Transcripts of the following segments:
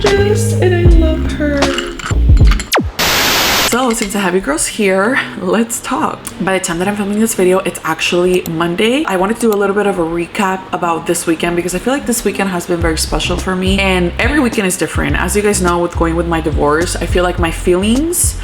gorgeous and I love her. So since I have you girls here, let's talk. By the time that I'm filming this video, it's actually Monday. I wanted to do a little bit of a recap about this weekend because I feel like this weekend has been very special for me, and every weekend is different. As you guys know, with going with my divorce, I feel like my feelings,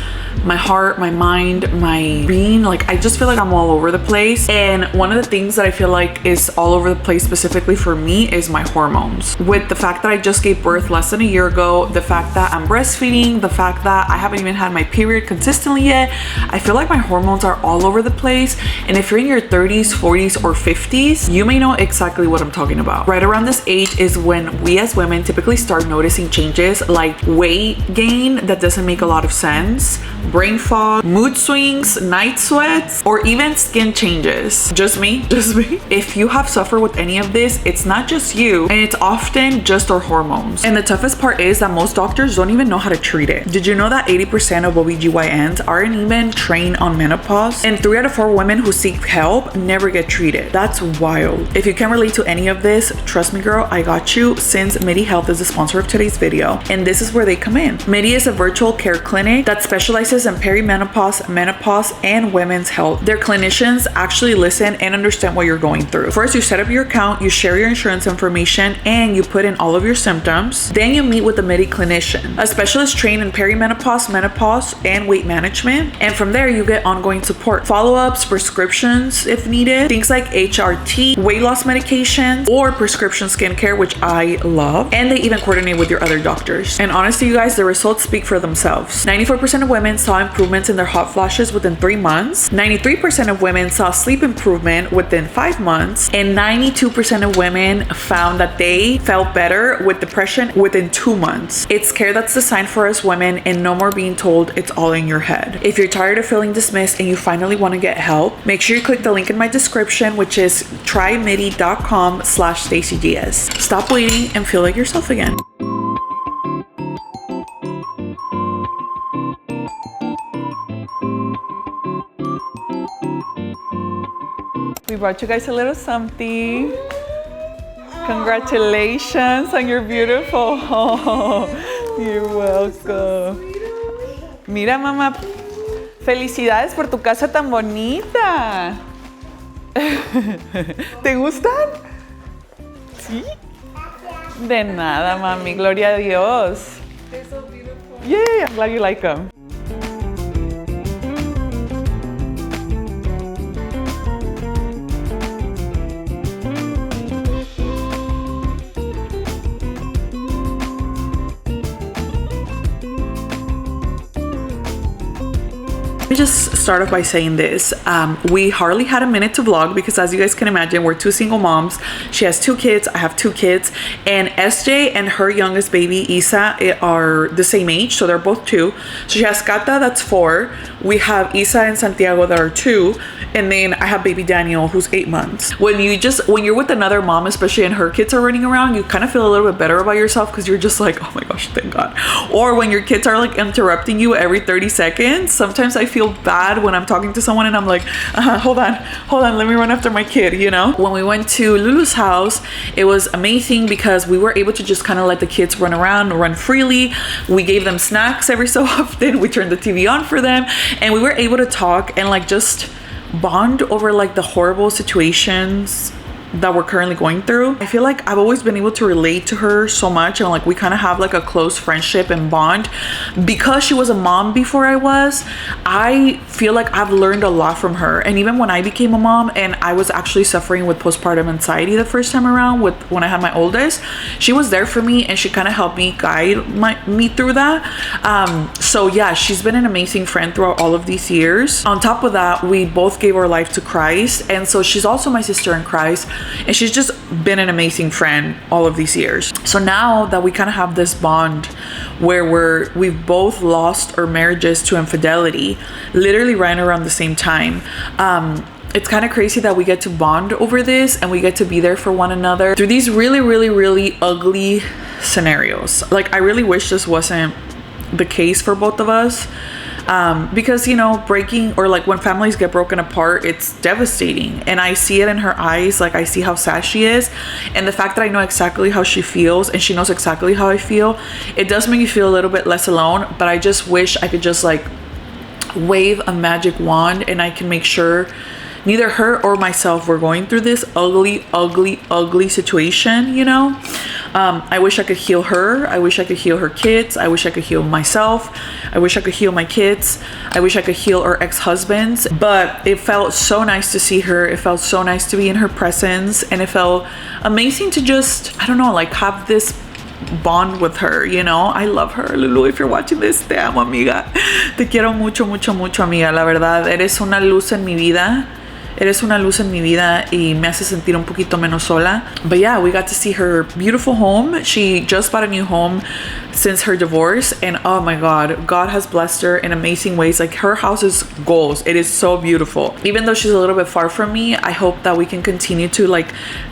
my heart, my mind, my being, like I just feel like I'm all over the place. And one of the things that I feel like is all over the place specifically for me is my hormones. With the fact that I just gave birth less than a year ago, the fact that I'm breastfeeding, the fact that I haven't even had my period consistently yet, I feel like my hormones are all over the place. And if you're in your 30s, 40s, or 50s, you may know exactly what I'm talking about. Right around this age is when we as women typically start noticing changes like weight gain that doesn't make a lot of sense, brain fog, mood swings, night sweats, or even skin changes. Just me. If you have suffered with any of this, it's not just you, and it's often just our hormones. And the toughest part is that most doctors don't even know how to treat it. Did you know that 80% of OBGYNs aren't even trained on menopause? And 3 out of 4 women who seek help never get treated. That's wild. If you can relate to any of this, trust me girl, I got you, since Midi Health is the sponsor of today's video, and this is where they come in. Midi is a virtual care clinic that specializes in perimenopause, menopause, and women's health. Their clinicians actually listen and understand what you're going through. First, you set up your account, you share your insurance information, and you put in all of your symptoms. Then you meet with a Midi clinician, a specialist trained in perimenopause, menopause, and weight management. And from there, you get ongoing support, follow-ups, prescriptions if needed, things like HRT, weight loss medications, or prescription skincare, which I love. And they even coordinate with your other doctors. And honestly, you guys, the results speak for themselves. 94% of women saw improvements in their hot flashes within 3 months. 93% of women saw sleep improvement within 5 months. And 92% of women found that they felt better with depression within 2 months. It's care that's designed for us women, and no more being told it's all in your head. If you're tired of feeling dismissed and you finally want to get help, make sure you click the link in my description, which is trymidi.com/StacyGS. Stop waiting and feel like yourself again. We brought you guys a little something. Congratulations on your beautiful home. You're welcome. Mira, mamá. Felicidades por tu casa tan bonita. ¿Te gustan? ¿Sí? De nada, mami. Gloria a Dios. They're so beautiful. Yay, I'm glad you like them. Let me just start off by saying this. We hardly had a minute to vlog because, as you guys can imagine, we're 2 single moms. She has 2 kids, I have 2 kids, and SJ and her youngest baby, Isa, are the same age, so they're both 2. So she has Kata, that's 4. We have Isa and Santiago that are 2, and then I have baby Daniel, who's 8 months. When you're with another mom, especially, and her kids are running around, you kind of feel a little bit better about yourself because you're just like, oh my gosh, thank God. Or when your kids are like interrupting you every 30 seconds, sometimes I feel bad when I'm talking to someone and I'm like, hold on, let me run after my kid, you know? When we went to Lulu's house, it was amazing because we were able to just kind of let the kids run around, run freely. We gave them snacks every so often. We turned the TV on for them, and we were able to talk and like just bond over like the horrible situations that we're currently going through. I feel like I've always been able to relate to her so much, and like we kind of have like a close friendship and bond because she was a mom before I was. I feel like I've learned a lot from her, and even when I became a mom and I was actually suffering with postpartum anxiety the first time around when I had my oldest, she was there for me and she kind of helped me guide me through that. So yeah, she's been an amazing friend throughout all of these years. On top of that, we both gave our life to Christ, and so she's also my sister in Christ. And she's just been an amazing friend all of these years. So now that we kind of have this bond where we've both lost our marriages to infidelity, literally right around the same time, it's kind of crazy that we get to bond over this and we get to be there for one another through these really, really, really ugly scenarios. Like, I really wish this wasn't the case for both of us. Because, you know, breaking, or like when families get broken apart, it's devastating. And I see it in her eyes. Like, I see how sad she is. And the fact that I know exactly how she feels and she knows exactly how I feel, it does make me feel a little bit less alone. But I just wish I could just like wave a magic wand and I can make sure neither her or myself were going through this ugly situation, you know. I wish I could heal her. I wish I could heal her kids. I wish I could heal myself. I wish I could heal my kids. I wish I could heal our ex-husbands. But it felt so nice to see her. It felt so nice to be in her presence, and it felt amazing to just, I don't know, like have this bond with her, you know. I love her. Lulu, if you're watching this, te amo, amiga. Te quiero mucho, mucho, mucho, amiga. La verdad, eres una luz en mi vida. Eres una luz en mi vida y me hace sentir un poquito menos sola. But yeah, we got to see her beautiful home. She just bought a new home since her divorce, and oh my God, God has blessed her in amazing ways. Like, her house is goals. It is so beautiful. Even though she's a little bit far from me, I hope that we can continue to like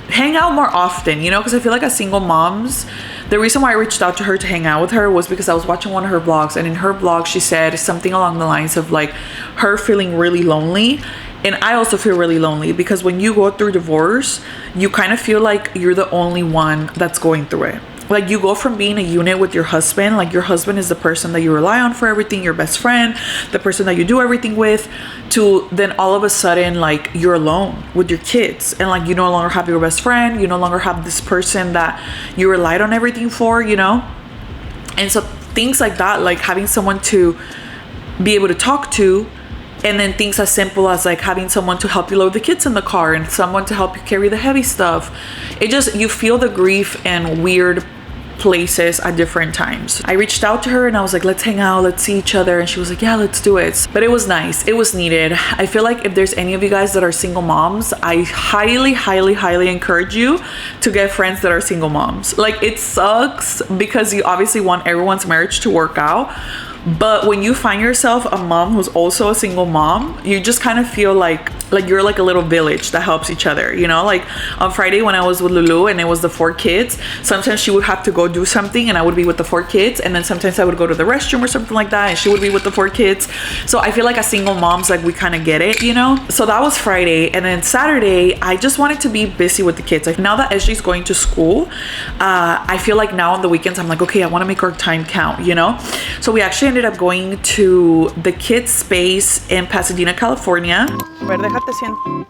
hang out more often, you know, because I feel like as single moms, the reason why I reached out to her to hang out with her was because I was watching one of her vlogs, and in her vlog she said something along the lines of like her feeling really lonely. And I also feel really lonely because when you go through divorce, you kind of feel like you're the only one that's going through it. Like, you go from being a unit with your husband, like your husband is the person that you rely on for everything, your best friend, the person that you do everything with, to then all of a sudden like you're alone with your kids, and like you no longer have your best friend, you no longer have this person that you relied on everything for, you know. And so things like that, like having someone to be able to talk to, and then things as simple as like having someone to help you load the kids in the car and someone to help you carry the heavy stuff. It just, you feel the grief in weird places at different times. I reached out to her and I was like, let's hang out, let's see each other. And she was like, yeah, let's do it. But it was nice. It was needed. I feel like if there's any of you guys that are single moms, I highly encourage you to get friends that are single moms. Like, it sucks because you obviously want everyone's marriage to work out. But when you find yourself a mom who's also a single mom, you just kind of feel like you're like a little village that helps each other, you know. Like on Friday when I was with Lulu and it was the 4 kids, sometimes she would have to go do something and I would be with the 4 kids, and then sometimes I would go to the restroom or something like that and she would be with the 4 kids. So I feel like as single moms, like we kind of get it, you know. So that was Friday, and then Saturday I just wanted to be busy with the kids. Like, now that Ashley's going to school, I feel like now on the weekends I'm like, okay, I want to make our time count, you know. So we actually ended up going to the Kidspace in Pasadena, California. A ver, déjate siento.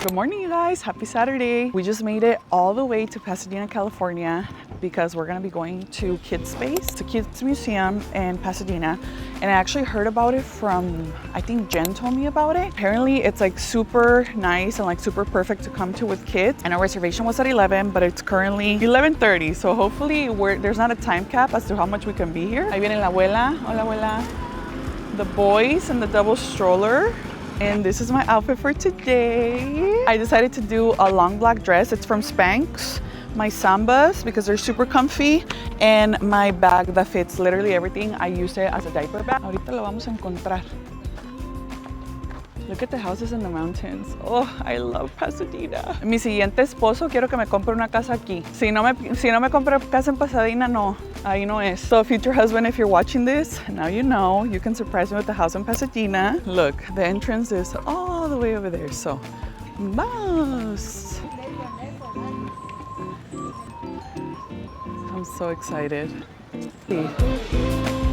Good morning, you guys. Happy Saturday. We just made it all the way to Pasadena, California, because we're gonna be going to Kidspace, the kids museum in Pasadena. And I actually heard about it from, I think Jen told me about it. Apparently it's like super nice and like super perfect to come to with kids. And our reservation was at 11, but it's currently 11:30. So hopefully there's not a time cap as to how much we can be here. Ahí viene la abuela. Hola, abuela. The boys and the double stroller. And this is my outfit for today. I decided to do a long black dress. It's from Spanx. My Sambas, because they're super comfy, and my bag that fits literally everything. I use it as a diaper bag. Ahorita lo vamos a encontrar. Look at the houses in the mountains. Oh, I love Pasadena. Mi siguiente esposo, quiero que me compre una casa aquí. Si no me compre casa en Pasadena, no. Ahí no es. So future husband, if you're watching this, now you know. You can surprise me with the house in Pasadena. Look, the entrance is all the way over there. So, vamos. I'm so excited.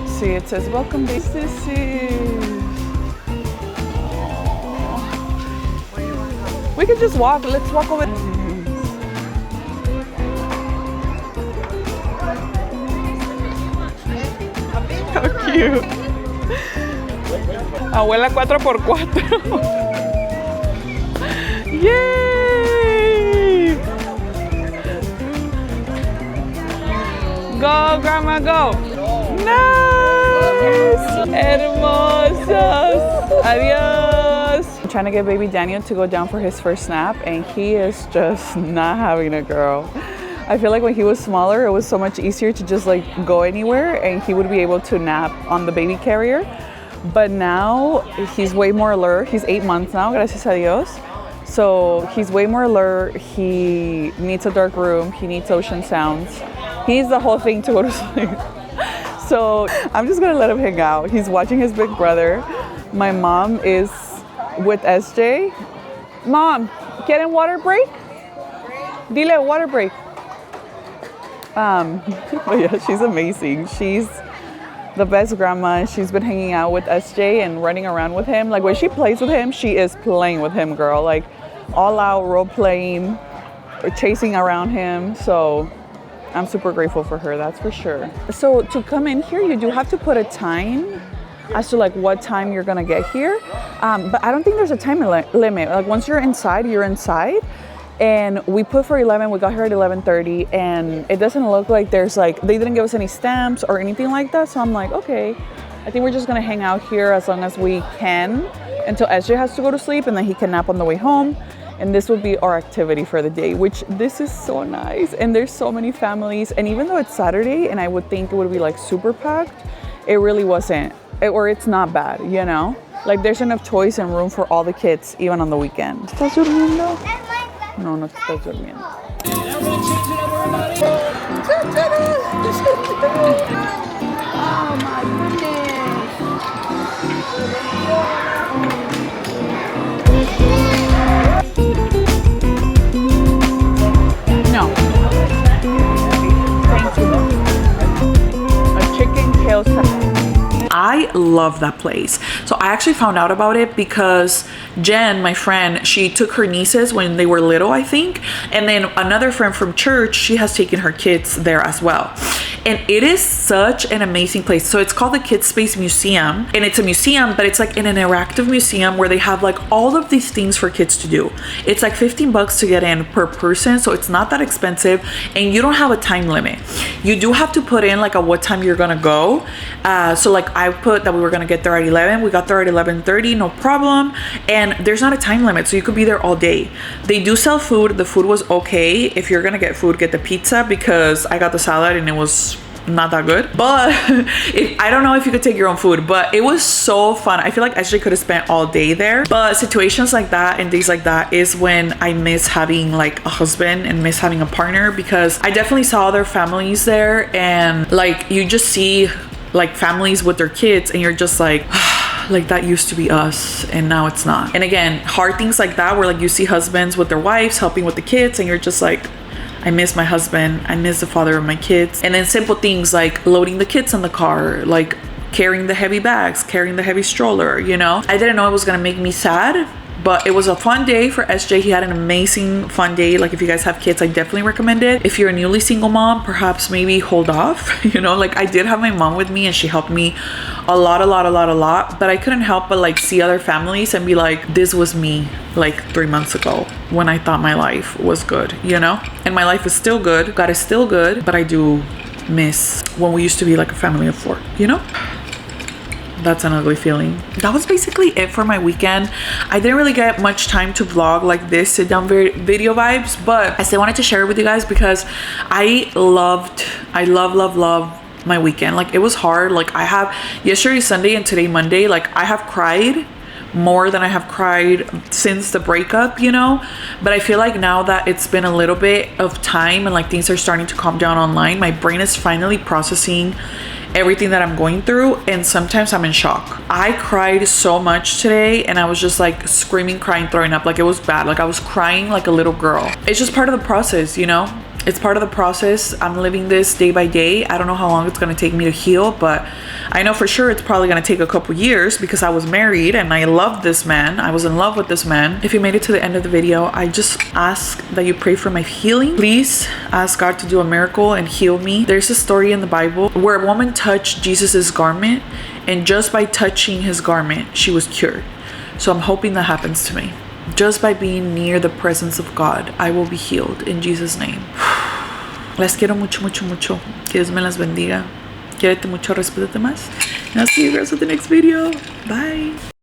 See, it says, welcome, businesses. We could just walk. Let's walk over. How cute. Abuela 4x4. Yay! Go, Grandma, go. Nice. Hermosos. Adios. I'm trying to get baby Daniel to go down for his first nap, and he is just not having it, girl. I feel like when he was smaller, it was so much easier to just like go anywhere and he would be able to nap on the baby carrier. But now he's way more alert. He's 8 months now, gracias a Dios. So he's way more alert. He needs a dark room. He needs ocean sounds. He needs the whole thing to go to sleep. So I'm just gonna let him hang out. He's watching his big brother. My mom is with SJ. Mom, ¿quieren water break? Dile water break. But yeah, she's amazing. She's the best grandma. She's been hanging out with SJ and running around with him. Like when she plays with him, she is playing with him, girl. Like all out role playing or chasing around him. So I'm super grateful for her, that's for sure. So to come in here, you do have to put a time as to like what time you're gonna get here. But I don't think there's a time limit. Like once you're inside, you're inside. And we put for 11, we got here at 11:30, and it doesn't look like there's like, they didn't give us any stamps or anything like that. So I'm like, okay, I think we're just gonna hang out here as long as we can until SJ has to go to sleep, and then he can nap on the way home. And this will be our activity for the day, which this is so nice. And there's so many families. And even though it's Saturday and I would think it would be like super packed, it really wasn't, or it's not bad, you know? Like there's enough toys and room for all the kids, even on the weekend. ¿Estás durmiendo? No, no te estás durmiendo. Oh my goodness. No. Thank you. A chicken kale salad. I love that place. So I actually found out about it because Jen, my friend, she took her nieces when they were little, I think. And then another friend from church, she has taken her kids there as well. And it is such an amazing place. So it's called the Kidspace Museum. And it's a museum, but it's like an interactive museum where they have like all of these things for kids to do. It's like $15 to get in per person. So it's not that expensive. And you don't have a time limit. You do have to put in like a what time you're gonna go. So like I put that we were gonna get there at 11. We got there at 11:30, no problem. And there's not a time limit, so you could be there all day. They do sell food. The food was okay. If you're gonna get food, get the pizza, because I got the salad and it was not that good. But I don't know if you could take your own food, but it was so fun. I feel like I actually could have spent all day there. But situations like that and days like that is when I miss having like a husband and miss having a partner, because I definitely saw other families there, and like you just see like families with their kids and you're just like like that used to be us and now it's not. And again, hard things like that where like you see husbands with their wives helping with the kids and you're just like, I miss my husband, I miss the father of my kids. And then simple things like loading the kids in the car, like carrying the heavy bags, carrying the heavy stroller, you know? I didn't know it was gonna make me sad, but it was a fun day for SJ. He had an amazing fun day. Like if you guys have kids, I definitely recommend it. If you're a newly single mom, perhaps maybe hold off, you know? Like I did have my mom with me and she helped me a lot, but I couldn't help but like see other families and be like, this was me like 3 months ago when I thought my life was good, you know? And my life is still good, God is still good, but I do miss when we used to be like a family of 4, you know? That's an ugly feeling. That was basically it for my weekend. I didn't really get much time to vlog like this sit down video vibes, but I still wanted to share it with you guys because I love my weekend. Like it was hard. Like I have yesterday Sunday and today Monday, like I have cried more than I have cried since the breakup, you know? But I feel like now that it's been a little bit of time and like things are starting to calm down online, my brain is finally processing everything that I'm going through, and sometimes I'm in shock. I cried so much today and I was just like screaming, crying, throwing up. Like it was bad. Like I was crying like a little girl. It's just part of the process, you know? It's part of the process. I'm living this day by day. I don't know how long it's gonna take me to heal, but I know for sure it's probably gonna take a couple years because I was married and I loved this man. I was in love with this man. If you made it to the end of the video, I just ask that you pray for my healing. Please ask God to do a miracle and heal me. There's a story in the Bible where a woman touched Jesus's garment, and just by touching his garment, she was cured. So I'm hoping that happens to me. Just by being near the presence of God, I will be healed in Jesus' name. Las quiero mucho, mucho, mucho. Que Dios me las bendiga. Quiérete mucho, respétate más. And I'll see you guys with the next video. Bye.